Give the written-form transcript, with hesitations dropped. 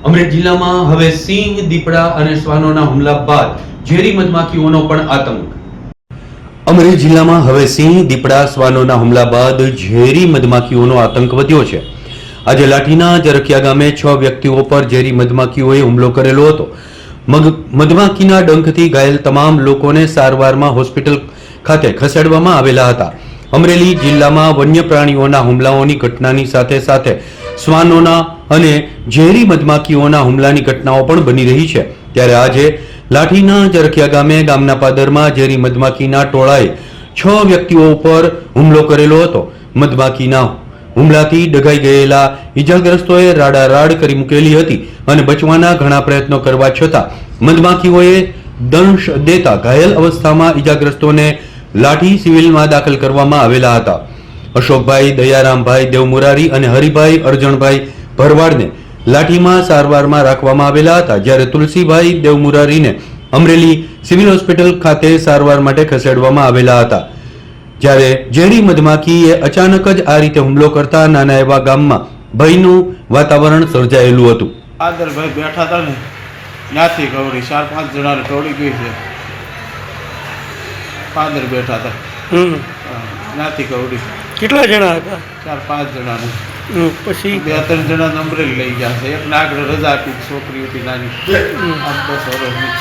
અમરેલી જિલ્લામાં હવે સિંહ, દીપડા અને શ્વાનોના હુમલા બાદ ઝેરી મધમાખીઓનો પણ આતંક. અમરેલી જિલ્લામાં હવે સિંહ, દીપડા, શ્વાનોના હુમલા બાદ ઝેરી મધમાખીઓનો આતંક વધ્યો છે. આજે લાઠીના જરખિયા ગામે 6 વ્યક્તિઓ પર ઝેરી મધમાખીઓએ હુમલો કરેલો હતો. મધમાખીના ડંખથી ઘાયલ તમામ લોકોને સારવારમાં હોસ્પિટલ ખાતે ખસેડવામાં આવેલા હતા. અમરેલી જિલ્લામાં વન્ય પ્રાણીઓના હુમલાઓની ઘટનાની સાથે સાથે શ્વાનોના અને ઝેરી મધમાખીઓના હુમલાની ઘટનાઓ પણ બની રહી છે. ત્યારે આજે લાઠીના જરખિયા ગામે ગામના પાદરમાં ઝેરી મધમાખીના ટોળાએ 6 વ્યક્તિઓ ઉપર હુમલો કરેલો હતો. મધમાખીના હુમલાથી ડઘાઈ ગયેલા ઈજાગ્રસ્તોએ રાડારાડ કરી મૂકેલી હતી અને બચવાના ઘણા પ્રયત્નો કરવા છતાં મધમાખીઓએ દંશ દેતા ઘાયલ અવસ્થામાં ઈજાગ્રસ્તોને લાઠી સિવિલમાં દાખલ કરવામાં આવેલા હતા. અશોકભાઈ, દયારામભાઈ દેવમુરારી અને હરિભાઈ અરજણભાઈ ભરવાડને લાઠીમાં સારવારમાં રાખવામાં આવેલા હતા, જ્યારે તુલસીભાઈ દેવમુરારીને અમરેલી સિવિલ હોસ્પિટલ ખાતે સારવાર માટે ખસેડવામાં આવેલા હતા. જ્યારે ઝેરી મધમાખીએ અચાનક જ આ રીતે હુમલો કરતા નાના એવા ગામમાં ભયનું વાતાવરણ સર્જાયેલું હતું. આદરભાઈ બેઠા હતા ને ત્યાંથી કવડી 4-5 જણાને ટોળી ગઈ છે. પાદર બેઠા હતા ત્યાંથી કવડી. કેટલા જણા હતા? 4-5 જણાને. પછી 2-3 જણા અમરેલી લઈ ગયા છે. એકને આગળ રજા આપી, છોકરી હતી નાની 8-10 વર્ષની.